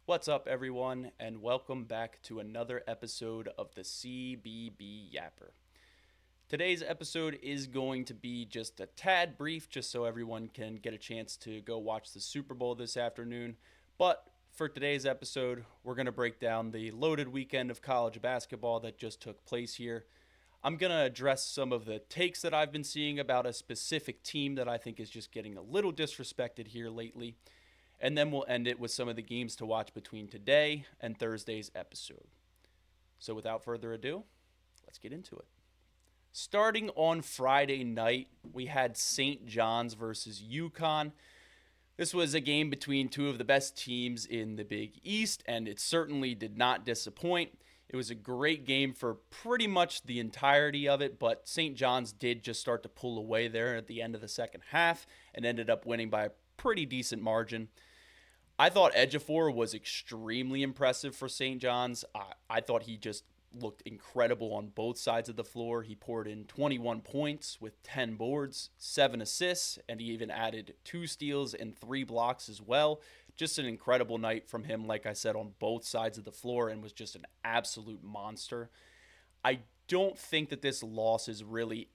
What's up, everyone, and welcome back to another episode of the CBB Yapper. Today's episode is going to be just a tad brief, just so everyone can get a chance to go watch the Super Bowl this afternoon. But for today's episode, we're going to break down the loaded weekend of college basketball that just took place here. I'm going to address some of the takes that I've been seeing about a specific team that I think is just getting a little disrespected here lately. And then we'll end it with some of the games to watch between today and Thursday's episode. So without further ado, let's get into it. Starting on Friday night, we had St. John's versus UConn. This was a game between two of the best teams in the Big East, and it certainly did not disappoint. It was a great game for pretty much the entirety of it, but St. John's did just start to pull away there at the end of the second half and ended up winning by a pretty decent margin. I thought Ejiofor was extremely impressive for St. John's. I thought he just looked incredible on both sides of the floor. He poured in 21 points with 10 boards, 7 assists, and he even added 2 steals and 3 blocks as well. Just an incredible night from him, like I said, on both sides of the floor, and was just an absolute monster. I don't think that this loss is really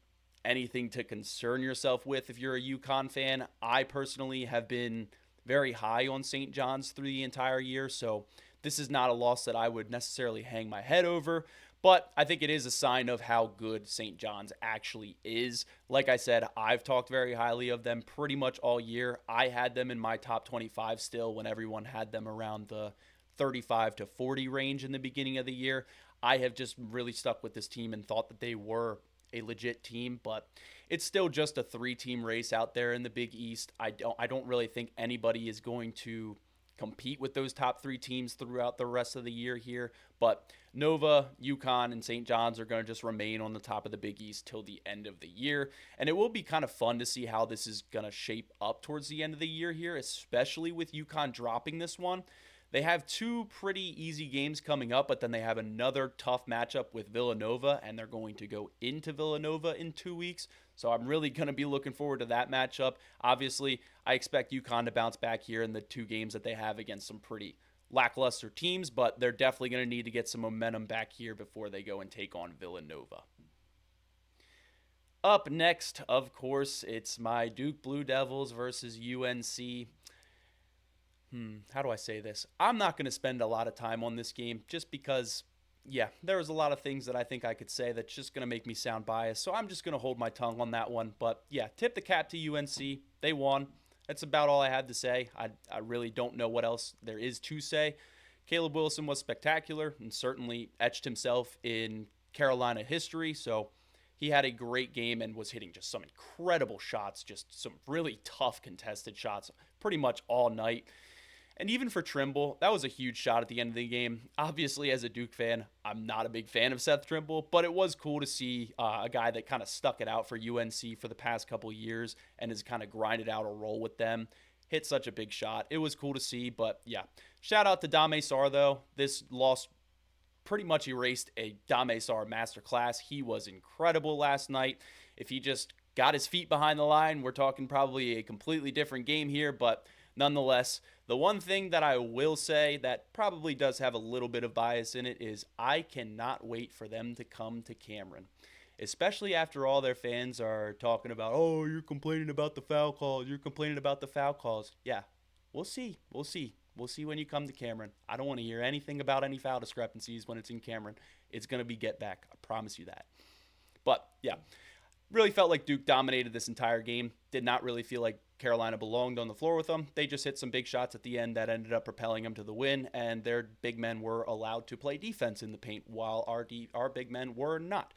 anything to concern yourself with if you're a UConn fan. I personally have been very high on St. John's through the entire year, so this is not a loss that I would necessarily hang my head over, but I think it is a sign of how good St. John's actually is. Like I said, I've talked very highly of them pretty much all year. I had them in my top 25 still when everyone had them around the 35 to 40 range in the beginning of the year. I have just really stuck with this team and thought that they were a legit team, but it's still just a 3-team race out there in the Big East. I don't really think anybody is going to compete with those top 3 teams throughout the rest of the year here, but Nova, UConn, and St. John's are going to just remain on the top of the Big East till the end of the year, and it will be kind of fun to see how this is going to shape up towards the end of the year here, especially with UConn dropping this one. They have 2 pretty easy games coming up, but then they have another tough matchup with Villanova, and they're going to go into Villanova in 2 weeks. So I'm really going to be looking forward to that matchup. Obviously, I expect UConn to bounce back here in the 2 games that they have against some pretty lackluster teams, but they're definitely going to need to get some momentum back here before they go and take on Villanova. Up next, of course, it's my Duke Blue Devils versus UNC. How do I say this? I'm not going to spend a lot of time on this game just because, yeah, there was a lot of things that I think I could say that's just going to make me sound biased. So I'm just going to hold my tongue on that one. But yeah, tip the cap to UNC. They won. That's about all I had to say. I really don't know what else there is to say. Caleb Wilson was spectacular and certainly etched himself in Carolina history. So he had a great game and was hitting just some incredible shots, just some really tough contested shots pretty much all night. And even for Trimble, that was a huge shot at the end of the game. Obviously, as a Duke fan, I'm not a big fan of Seth Trimble, but it was cool to see a guy that kind of stuck it out for UNC for the past couple years and has kind of grinded out a role with them. Hit such a big shot. It was cool to see, but yeah. Shout out to Dame Sarr, though. This loss pretty much erased a Dame Sarr masterclass. He was incredible last night. If he just got his feet behind the line, we're talking probably a completely different game here, but nonetheless, the one thing that I will say that probably does have a little bit of bias in it is I cannot wait for them to come to Cameron, especially after all their fans are talking about, oh, you're complaining about the foul calls. You're complaining about the foul calls. Yeah, we'll see. We'll see. We'll see when you come to Cameron. I don't want to hear anything about any foul discrepancies when it's in Cameron. It's going to be get back. I promise you that. But yeah, really felt like Duke dominated this entire game. Did not really feel like Carolina belonged on the floor with them. They just hit some big shots at the end that ended up propelling them to the win, and their big men were allowed to play defense in the paint while our big men were not.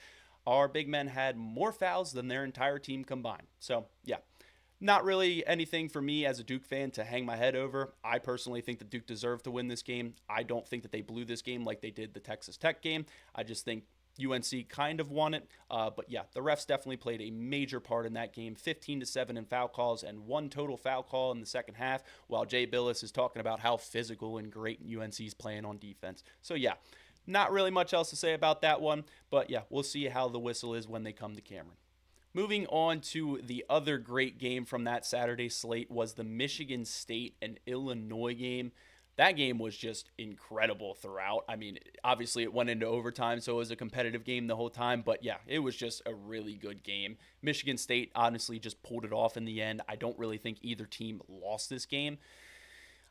Our big men had more fouls than their entire team combined. So, yeah, not really anything for me as a Duke fan to hang my head over. I personally think that Duke deserved to win this game. I don't think that they blew this game like they did the Texas Tech game. I just think UNC kind of won it, but yeah, the refs definitely played a major part in that game. 15-7 in foul calls and 1 total foul call in the second half, while Jay Billis is talking about how physical and great UNC's playing on defense. So yeah, not really much else to say about that one, but yeah, we'll see how the whistle is when they come to Cameron. Moving on to the other great game from that Saturday slate was the Michigan State and Illinois game. That game was just incredible throughout. I mean, obviously it went into overtime, so it was a competitive game the whole time. But yeah, it was just a really good game. Michigan State honestly just pulled it off in the end. I don't really think either team lost this game.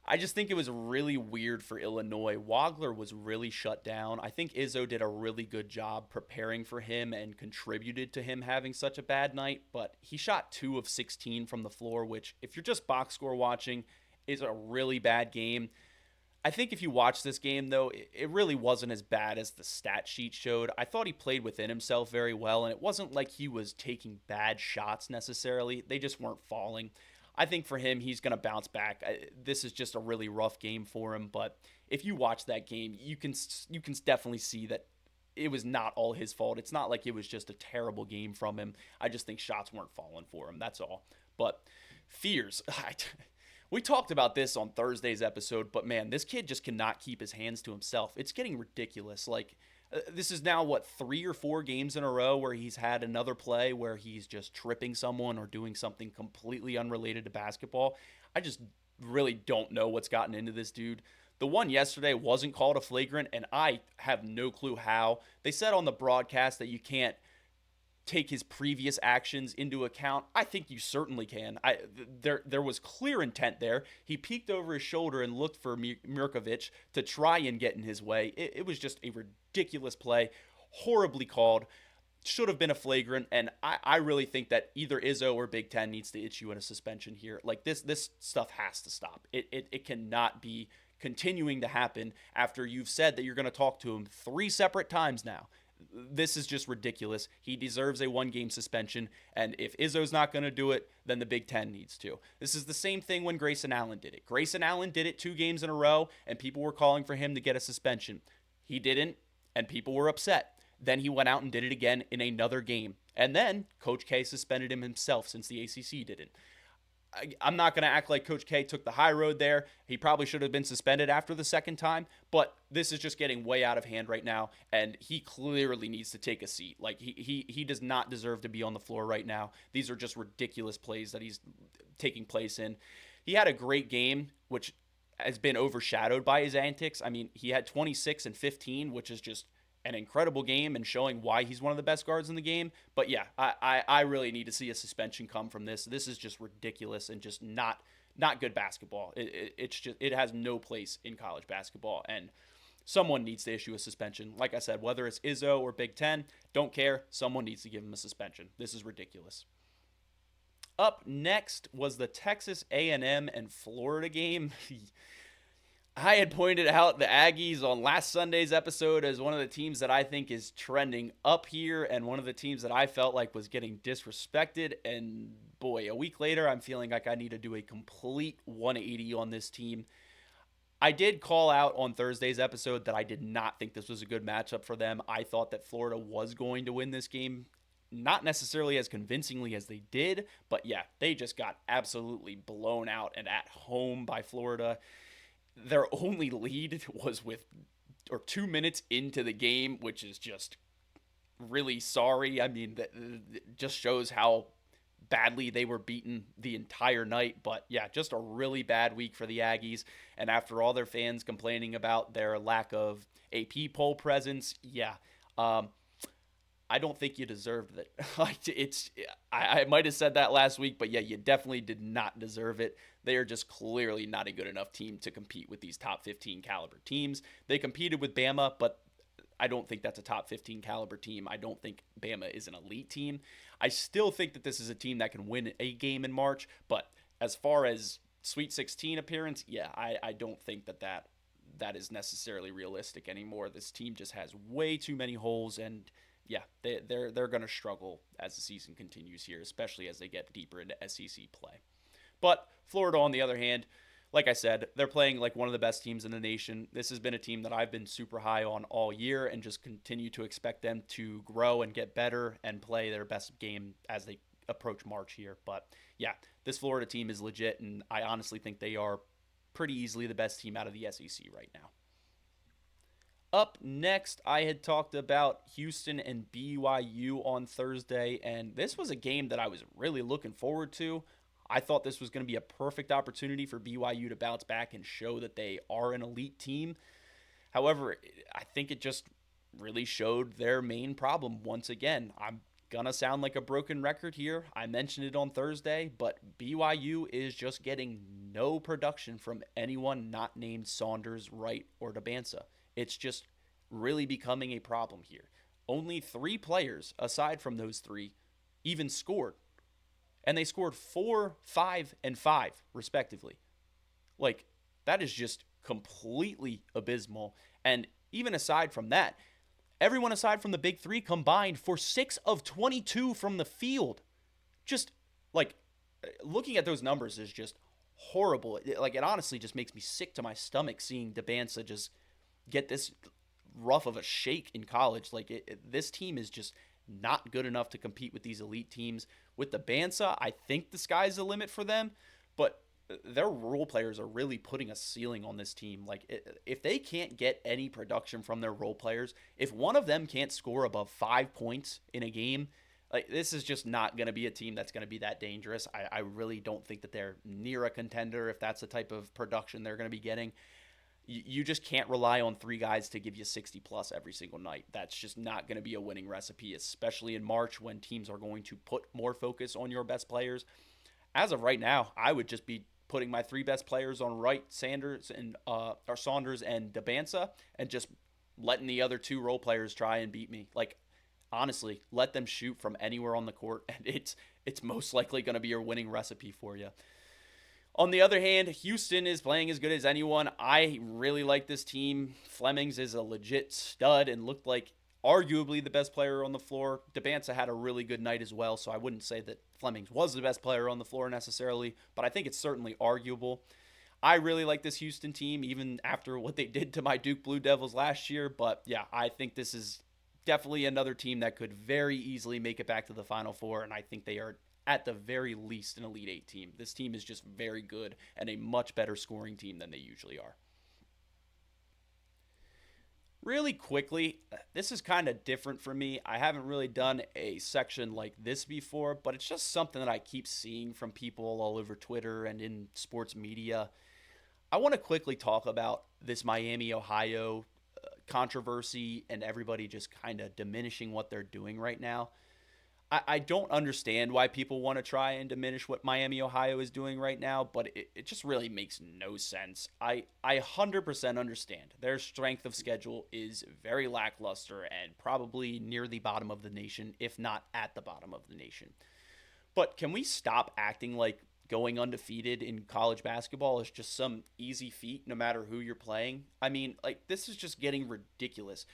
I just think it was really weird for Illinois. Wagler was really shut down. I think Izzo did a really good job preparing for him and contributed to him having such a bad night, but he shot 2 of 16 from the floor, which, if you're just box score watching, is a really bad game. I think if you watch this game, though, it really wasn't as bad as the stat sheet showed. I thought he played within himself very well, and it wasn't like he was taking bad shots necessarily. They just weren't falling. I think for him, he's going to bounce back. This is just a really rough game for him, but if you watch that game, you can definitely see that it was not all his fault. It's not like it was just a terrible game from him. I just think shots weren't falling for him. That's all. But fears. We talked about this on Thursday's episode, but man, this kid just cannot keep his hands to himself. It's getting ridiculous. Like, this is now, what, 3 or 4 games in a row where he's had another play where he's just tripping someone or doing something completely unrelated to basketball. I just really don't know what's gotten into this dude. The one yesterday wasn't called a flagrant, and I have no clue how. They said on the broadcast that you can't take his previous actions into account. I think you certainly can. There was clear intent there. He peeked over his shoulder and looked for Mirkovic to try and get in his way. It was just a ridiculous play, horribly called. Should have been a flagrant, and I really think that either Izzo or Big Ten needs to issue a suspension here. Like, this stuff has to stop. It cannot be continuing to happen after you've said that you're going to talk to him 3 separate times now. This is just ridiculous. He deserves a 1-game suspension, and if Izzo's not going to do it, then the Big Ten needs to. This is the same thing when Grayson Allen did it. Grayson Allen did it 2 games in a row, and people were calling for him to get a suspension. He didn't, and people were upset. Then he went out and did it again in another game. And then Coach K suspended him himself since the ACC didn't. I'm not going to act like Coach K took the high road there. He probably should have been suspended after the second time, but this is just getting way out of hand right now, and he clearly needs to take a seat. Like, he does not deserve to be on the floor right now. These are just ridiculous plays that he's taking place in. He had a great game, which has been overshadowed by his antics. I mean, he had 26 and 15, which is just an incredible game and showing why he's one of the best guards in the game. But yeah, I really need to see a suspension come from this. This is just ridiculous and just not good basketball. It has no place in college basketball, and someone needs to issue a suspension. Like I said, whether it's Izzo or Big Ten, don't care. Someone needs to give him a suspension. This is ridiculous. Up next was the Texas A&M and Florida game. I had pointed out the Aggies on last Sunday's episode as one of the teams that I think is trending up here and one of the teams that I felt like was getting disrespected. And boy, a week later, I'm feeling like I need to do a complete 180 on this team. I did call out on Thursday's episode that I did not think this was a good matchup for them. I thought that Florida was going to win this game. Not necessarily as convincingly as they did, but yeah, they just got absolutely blown out and at home by Florida. Their only lead was 2 minutes into the game, which is just really sorry. I mean, that just shows how badly they were beaten the entire night. But yeah, just a really bad week for the Aggies. And after all their fans complaining about their lack of AP poll presence, yeah, I don't think you deserved it. I might have said that last week, but yeah, you definitely did not deserve it. They are just clearly not a good enough team to compete with these top 15 caliber teams. They competed with Bama, but I don't think that's a top 15 caliber team. I don't think Bama is an elite team. I still think that this is a team that can win a game in March, but as far as Sweet 16 appearance, yeah, I don't think that is necessarily realistic anymore. This team just has way too many holes, and yeah, they're going to struggle as the season continues here, especially as they get deeper into SEC play. But Florida, on the other hand, like I said, they're playing like one of the best teams in the nation. This has been a team that I've been super high on all year and just continue to expect them to grow and get better and play their best game as they approach March here. But yeah, this Florida team is legit, and I honestly think they are pretty easily the best team out of the SEC right now. Up next, I had talked about Houston and BYU on Thursday, and this was a game that I was really looking forward to. I thought this was going to be a perfect opportunity for BYU to bounce back and show that they are an elite team. However, I think it just really showed their main problem once again. I'm gonna sound like a broken record here. I mentioned it on Thursday, but BYU is just getting no production from anyone not named Saunders, Wright, or Dabansa. It's just really becoming a problem here. Only 3 players, aside from those 3, even scored. And they scored 4, 5, and 5, respectively. Like, that is just completely abysmal. And even aside from that, everyone aside from the big 3 combined for 6 of 22 from the field. Just, like, looking at those numbers is just horrible. It honestly just makes me sick to my stomach seeing Dabansa just get this rough of a shake in college. This team is just not good enough to compete with these elite teams. With Dabansa, I think the sky's the limit for them, but their role players are really putting a ceiling on this team. If they can't get any production from their role players, if one of them can't score above 5 points in a game, this is just not going to be a team that's going to be that dangerous. I really don't think that they're near a contender if that's the type of production they're going to be getting. You just can't rely on 3 guys to give you 60 plus every single night. That's just not going to be a winning recipe, especially in March when teams are going to put more focus on your best players. As of right now, I would just be putting my 3 best players on Wright, Saunders, and Dabansa, and just letting the other 2 role players try and beat me. Honestly, let them shoot from anywhere on the court, and it's most likely going to be your winning recipe for you. On the other hand, Houston is playing as good as anyone. I really like this team. Flemings is a legit stud and looked like arguably the best player on the floor. Dabansa had a really good night as well, so I wouldn't say that Flemings was the best player on the floor necessarily, but I think it's certainly arguable. I really like this Houston team, even after what they did to my Duke Blue Devils last year, but yeah, I think this is definitely another team that could very easily make it back to the Final Four, and I think they are at the very least an Elite 8 team. This team is just very good and a much better scoring team than they usually are. Really quickly, this is kind of different for me. I haven't really done a section like this before, but it's just something that I keep seeing from people all over Twitter and in sports media. I want to quickly talk about this Miami, Ohio controversy and everybody just kind of diminishing what they're doing right now. I don't understand why people want to try and diminish what Miami, Ohio is doing right now, but it just really makes no sense. I 100% understand their strength of schedule is very lackluster and probably near the bottom of the nation, if not at the bottom of the nation. But can we stop acting like going undefeated in college basketball is just some easy feat no matter who you're playing? I mean, this is just getting ridiculous.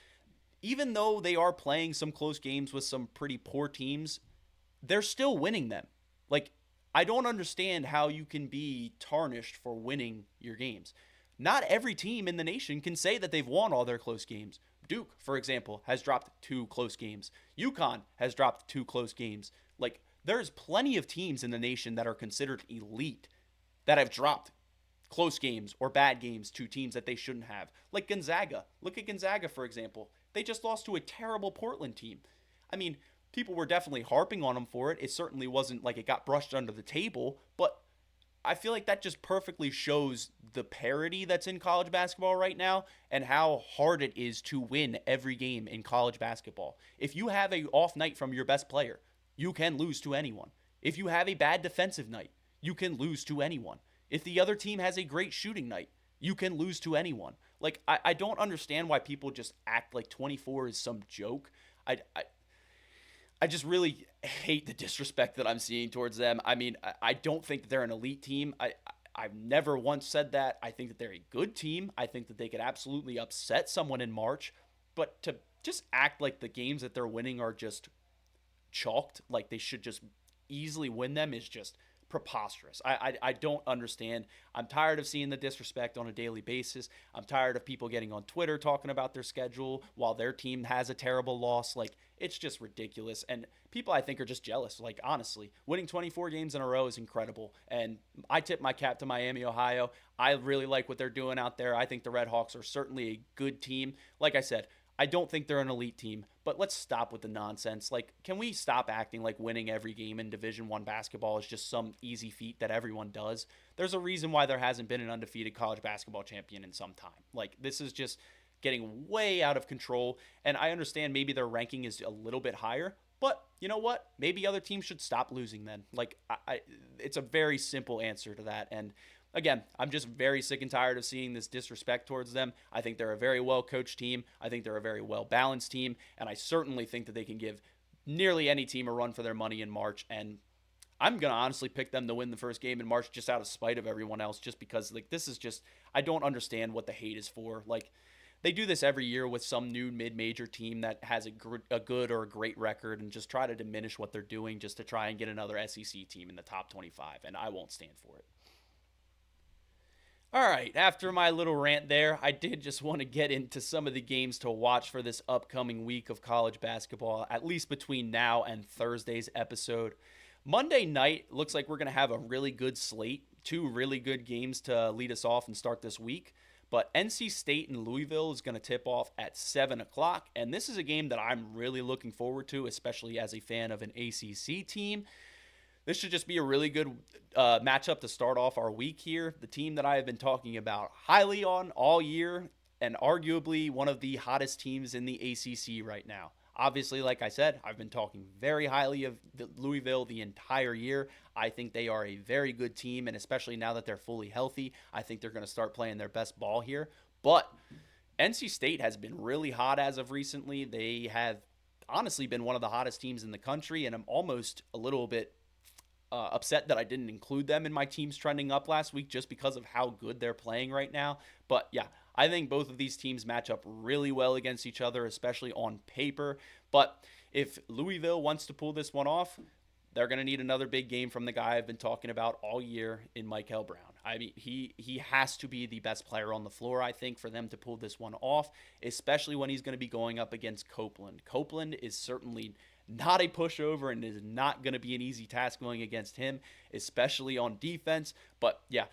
Even though they are playing some close games with some pretty poor teams, they're still winning them. I don't understand how you can be tarnished for winning your games. Not every team in the nation can say that they've won all their close games. Duke, for example, has dropped 2 close games. UConn has dropped 2 close games. There's plenty of teams in the nation that are considered elite that have dropped close games or bad games to teams that they shouldn't have. Like Gonzaga. Look at Gonzaga, for example. They just lost to a terrible Portland team. I mean, people were definitely harping on them for it. It certainly wasn't like it got brushed under the table, but I feel like that just perfectly shows the parity that's in college basketball right now and how hard it is to win every game in college basketball. If you have an off night from your best player, you can lose to anyone. If you have a bad defensive night, you can lose to anyone. If the other team has a great shooting night, you can lose to anyone. I don't understand why people just act like 24 is some joke. I just really hate the disrespect that I'm seeing towards them. I mean, I don't think that they're an elite team. I've never once said that. I think that they're a good team. I think that they could absolutely upset someone in March. But to just act like the games that they're winning are just chalked, like they should just easily win them, is just preposterous. I don't understand. I'm tired of seeing the disrespect on a daily basis. I'm tired of people getting on Twitter talking about their schedule while their team has a terrible loss. It's just ridiculous. And people, I think, are just jealous. Honestly, winning 24 games in a row is incredible. And I tip my cap to Miami, Ohio. I really like what they're doing out there. I think the Red Hawks are certainly a good team. Like I said, I don't think they're an elite team, but let's stop with the nonsense. Like, can we stop acting like winning every game in Division 1 basketball is just some easy feat that everyone does? There's a reason why there hasn't been an undefeated college basketball champion in some time. Like, this is just getting way out of control, and I understand maybe their ranking is a little bit higher, but you know what? Maybe other teams should stop losing then. Like, it's a very simple answer to that. And again, I'm just very sick and tired of seeing this disrespect towards them. I think they're a very well coached team. I think they're a very well balanced team. And I certainly think that they can give nearly any team a run for their money in March. And I'm going to honestly pick them to win the first game in March just out of spite of everyone else, just because, like, this is just, I don't understand what the hate is for. Like, they do this every year with some new mid-major team that has a good or a great record and just try to diminish what they're doing just to try and get another SEC team in the top 25. And I won't stand for it. All right, after my little rant there, I did just want to get into some of the games to watch for this upcoming week of college basketball, at least between now and Thursday's episode. Monday night looks like we're going to have a really good slate, two really good games to lead us off and start this week. But NC State and Louisville is going to tip off at 7 o'clock, and this is a game that I'm really looking forward to, especially as a fan of an ACC team. This should just be a really good matchup to start off our week here. The team that I have been talking about highly on all year, and arguably one of the hottest teams in the ACC right now. Obviously, like I said, I've been talking very highly of Louisville the entire year. I think they are a very good team, and especially now that they're fully healthy, I think they're going to start playing their best ball here. But NC State has been really hot as of recently. They have honestly been one of the hottest teams in the country, and I'm almost a little bit upset that I didn't include them in my teams trending up last week just because of how good they're playing right now. But yeah, I think both of these teams match up really well against each other, especially on paper. But if Louisville wants to pull this one off, they're going to need another big game from the guy I've been talking about all year in Michael Brown. I mean, he has to be the best player on the floor, I think, for them to pull this one off, especially when he's going to be going up against Copeland. Copeland is certainly not a pushover and is not going to be an easy task going against him, especially on defense. But yeah,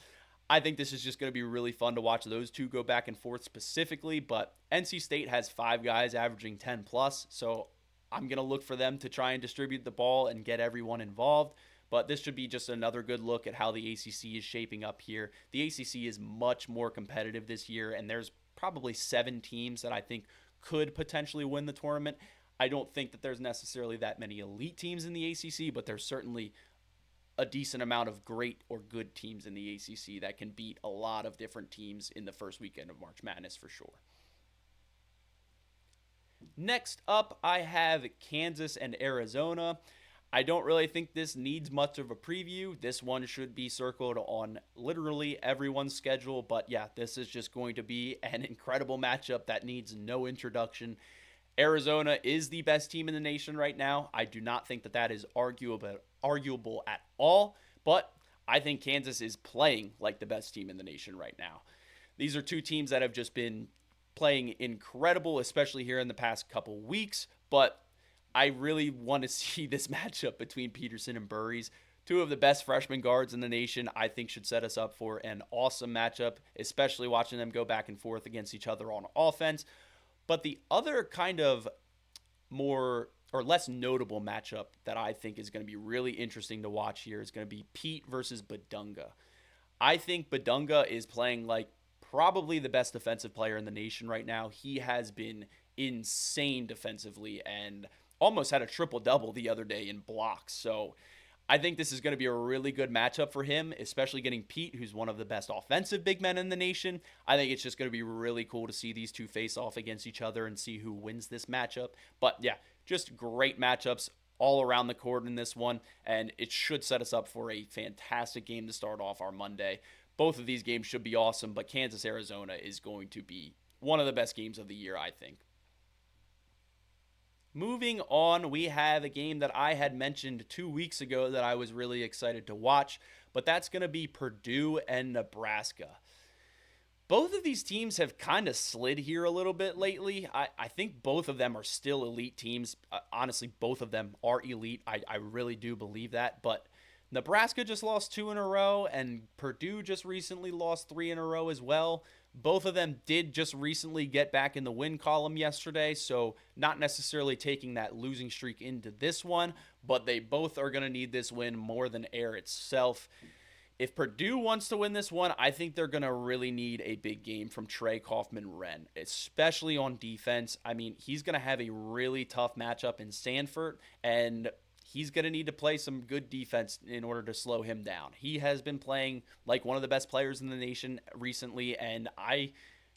I think this is just going to be really fun to watch those two go back and forth specifically. But NC State has 5 guys averaging 10 plus, so I'm going to look for them to try and distribute the ball and get everyone involved. But this should be just another good look at how the ACC is shaping up here. The ACC is much more competitive this year, and there's probably 7 teams that I think could potentially win the tournament. I don't think that there's necessarily that many elite teams in the ACC, but there's certainly a decent amount of great or good teams in the ACC that can beat a lot of different teams in the first weekend of March Madness for sure. Next up, I have Kansas and Arizona. I don't really think this needs much of a preview. This one should be circled on literally everyone's schedule, but yeah, this is just going to be an incredible matchup that needs no introduction. Arizona is the best team in the nation right now. I do not think that that is arguable at all, but I think Kansas is playing like the best team in the nation right now. These are two teams that have just been playing incredible, especially here in the past couple weeks, but I really want to see this matchup between Peterson and Burries. Two of the best freshman guards in the nation, I think, should set us up for an awesome matchup, especially watching them go back and forth against each other on offense. But the other kind of more or less notable matchup that I think is going to be really interesting to watch here is going to be Pete versus Badunga. I think Badunga is playing like probably the best defensive player in the nation right now. He has been insane defensively and almost had a triple-double the other day in blocks. So I think this is going to be a really good matchup for him, especially getting Pete, who's one of the best offensive big men in the nation. I think it's just going to be really cool to see these two face off against each other and see who wins this matchup. But yeah, just great matchups all around the court in this one, and it should set us up for a fantastic game to start off our Monday. Both of these games should be awesome, but Kansas-Arizona is going to be one of the best games of the year, I think. Moving on, we have a game that I had mentioned 2 weeks ago that I was really excited to watch, but that's going to be Purdue and Nebraska. Both of these teams have kind of slid here a little bit lately. I think both of them are still elite teams. Honestly, both of them are elite. I really do believe that, but Nebraska just lost 2 in a row, and Purdue just recently lost 3 in a row as well. Both of them did just recently get back in the win column yesterday, so not necessarily taking that losing streak into this one, but they both are going to need this win more than air itself. If Purdue wants to win this one, I think they're going to really need a big game from Trey Kaufman-Renn, especially on defense. I mean, he's going to have a really tough matchup in Stanford, and he's going to need to play some good defense in order to slow him down. He has been playing like one of the best players in the nation recently, and I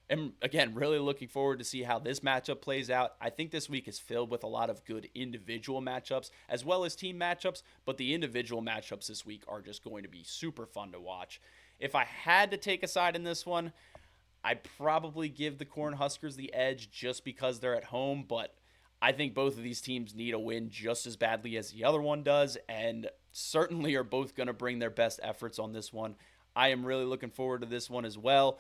am, again, really looking forward to see how this matchup plays out. I think this week is filled with a lot of good individual matchups as well as team matchups, but the individual matchups this week are just going to be super fun to watch. If I had to take a side in this one, I'd probably give the Cornhuskers the edge just because they're at home, but I think both of these teams need a win just as badly as the other one does, and certainly are both going to bring their best efforts on this one. I am really looking forward to this one as well.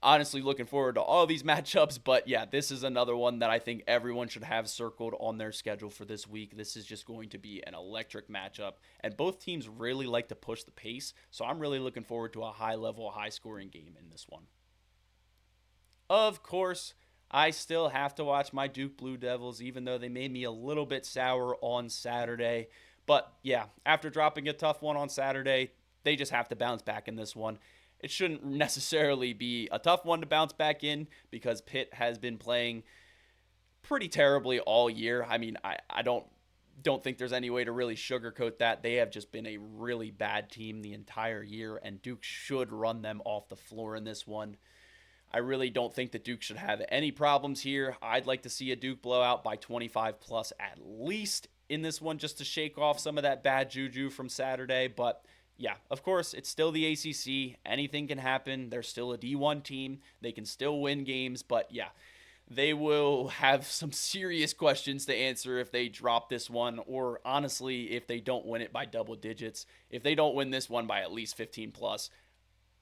Honestly, looking forward to all these matchups, but yeah, this is another one that I think everyone should have circled on their schedule for this week. This is just going to be an electric matchup, and both teams really like to push the pace, so I'm really looking forward to a high-level, high-scoring game in this one. Of course, I still have to watch my Duke Blue Devils, even though they made me a little bit sour on Saturday. But yeah, after dropping a tough one on Saturday, they just have to bounce back in this one. It shouldn't necessarily be a tough one to bounce back in because Pitt has been playing pretty terribly all year. I mean, I don't think there's any way to really sugarcoat that. They have just been a really bad team the entire year, and Duke should run them off the floor in this one. I really don't think that Duke should have any problems here. I'd like to see a Duke blowout by 25 plus at least in this one just to shake off some of that bad juju from Saturday. But yeah, of course, it's still the ACC. Anything can happen. They're still a D1 team. They can still win games. But yeah, they will have some serious questions to answer if they drop this one, or honestly, if they don't win it by double digits. If they don't win this one by at least 15 plus,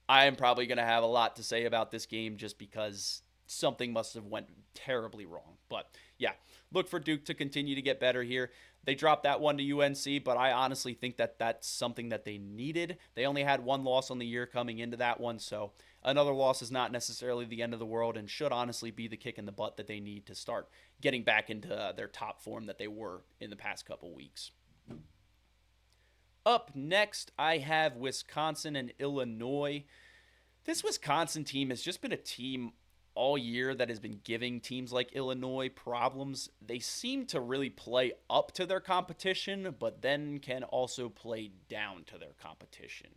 I am probably going to have a lot to say about this game just because something must have went terribly wrong. But yeah, look for Duke to continue to get better here. They dropped that one to UNC, but I honestly think that that's something that they needed. They only had one loss on the year coming into that one, so another loss is not necessarily the end of the world and should honestly be the kick in the butt that they need to start getting back into their top form that they were in the past couple weeks. Up next, I have Wisconsin and Illinois. This Wisconsin team has just been a team all year that has been giving teams like Illinois problems. They seem to really play up to their competition, but then can also play down to their competition.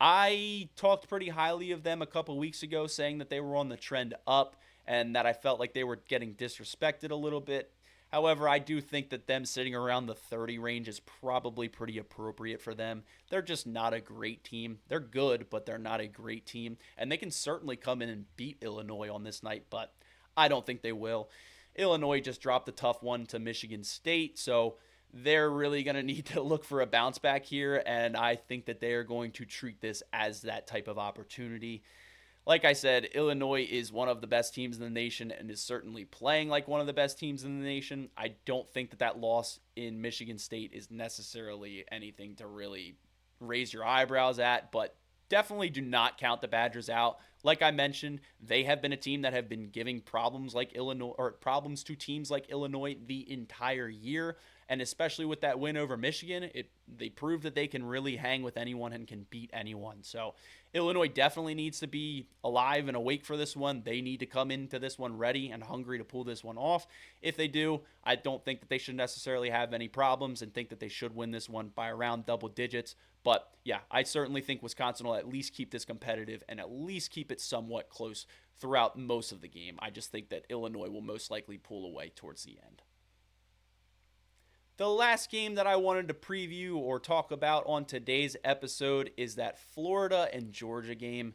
I talked pretty highly of them a couple weeks ago, saying that they were on the trend up and that I felt like they were getting disrespected a little bit. However, I do think that them sitting around the 30 range is probably pretty appropriate for them. They're just not a great team. They're good, but they're not a great team. And they can certainly come in and beat Illinois on this night, but I don't think they will. Illinois just dropped a tough one to Michigan State, so they're really going to need to look for a bounce back here, and I think that they are going to treat this as that type of opportunity. Like I said, Illinois is one of the best teams in the nation and is certainly playing like one of the best teams in the nation. I don't think that that loss in Michigan State is necessarily anything to really raise your eyebrows at, but definitely do not count the Badgers out. Like I mentioned, they have been a team that have been giving problems like Illinois, or problems to teams like Illinois the entire year. And especially with that win over Michigan, they proved that they can really hang with anyone and can beat anyone. So Illinois definitely needs to be alive and awake for this one. They need to come into this one ready and hungry to pull this one off. If they do, I don't think that they should necessarily have any problems and think that they should win this one by around double digits. But yeah, I certainly think Wisconsin will at least keep this competitive and at least keep it somewhat close throughout most of the game. I just think that Illinois will most likely pull away towards the end. The last game that I wanted to preview or talk about on today's episode is that Florida and Georgia game.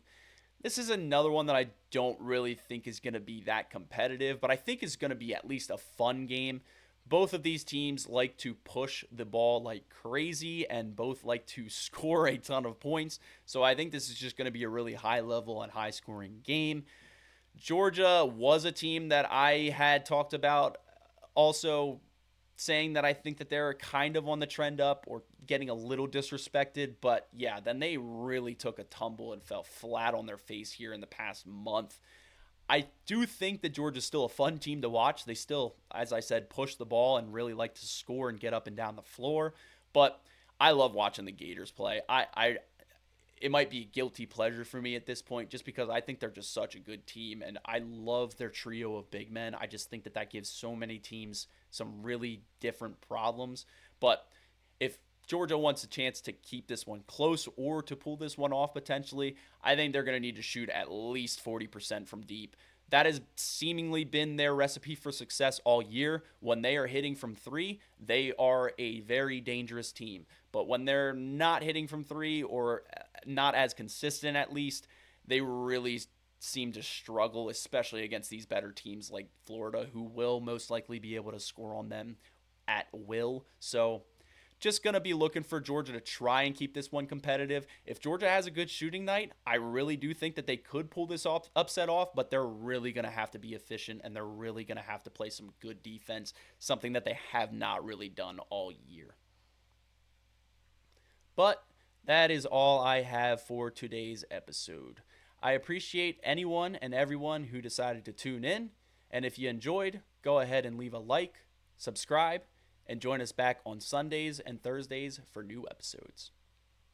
This is another one that I don't really think is going to be that competitive, but I think is going to be at least a fun game. Both of these teams like to push the ball like crazy and both like to score a ton of points. So I think this is just going to be a really high level and high scoring game. Georgia was a team that I had talked about also saying that I think that they're kind of on the trend up or getting a little disrespected. But yeah, then they really took a tumble and fell flat on their face here in the past month. I do think that Georgia's still a fun team to watch. They still, as I said, push the ball and really like to score and get up and down the floor. But I love watching the Gators play. It might be a guilty pleasure for me at this point just because I think they're just such a good team and I love their trio of big men. I just think that that gives so many teams some really different problems. But if Georgia wants a chance to keep this one close or to pull this one off potentially, I think they're going to need to shoot at least 40% from deep. That has seemingly been their recipe for success all year. When they are hitting from three, they are a very dangerous team. But when they're not hitting from three or not as consistent at least, they really seem to struggle, especially against these better teams like Florida, who will most likely be able to score on them at will. So just going to be looking for Georgia to try and keep this one competitive. If Georgia has a good shooting night, I really do think that they could pull this upset off, but they're really going to have to be efficient and they're really going to have to play some good defense, something that they have not really done all year. But that is all I have for today's episode. I appreciate anyone and everyone who decided to tune in, and if you enjoyed, go ahead and leave a like, subscribe, and join us back on Sundays and Thursdays for new episodes.